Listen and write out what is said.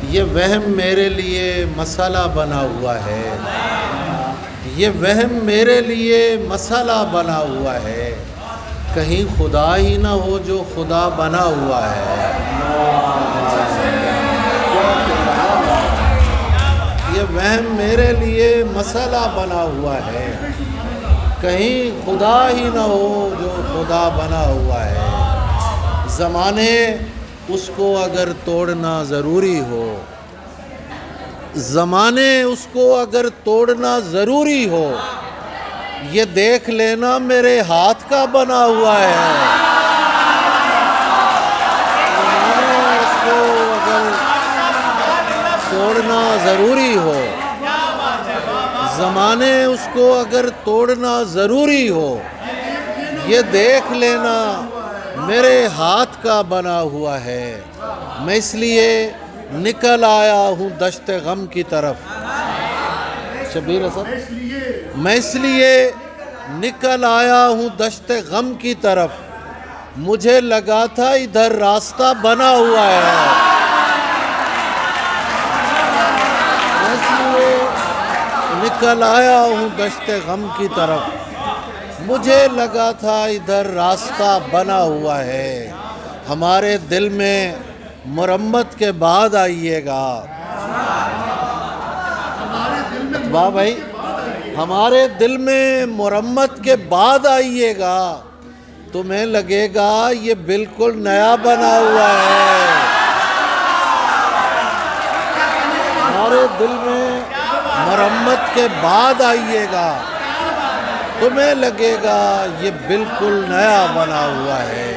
یہ وہم میرے لیے مسئلہ بنا ہوا ہے، یہ وہم میرے لیے مسئلہ بنا ہوا ہے، کہیں خدا ہی نہ ہو جو خدا بنا ہوا ہے۔ یہ وہم میرے لیے مسئلہ بنا ہوا ہے، کہیں خدا ہی نہ ہو جو خدا بنا ہوا ہے۔ زمانے اس کو اگر توڑنا ضروری ہو، زمانے اس کو اگر توڑنا ضروری ہو، یہ دیکھ لینا میرے ہاتھ کا بنا ہوا ہے۔ زمانے اس کو اگر توڑنا ضروری ہو، زمانے اس کو اگر توڑنا ضروری ہو، یہ دیکھ لینا میرے ہاتھ کا بنا ہوا ہے۔ میں اس لیے نکل آیا ہوں دشت غم کی طرف۔ شبیر اسد، میں اس لیے نکل آیا ہوں دشت غم کی طرف، مجھے لگا تھا ادھر راستہ بنا ہوا ہے۔ میں اس لیے نکل آیا ہوں دشت غم کی طرف، مجھے لگا تھا ادھر راستہ بنا ہوا ہے۔ ہمارے دل میں مرمت کے بعد آئیے گا اتباع بھائی، ہمارے دل میں مرمت کے بعد آئیے گا، تمہیں لگے گا یہ بالکل نیا بنا ہوا ہے۔ ہمارے دل میں مرمت کے بعد آئیے گا، تمہیں لگے گا یہ بالکل نیا بنا ہوا ہے۔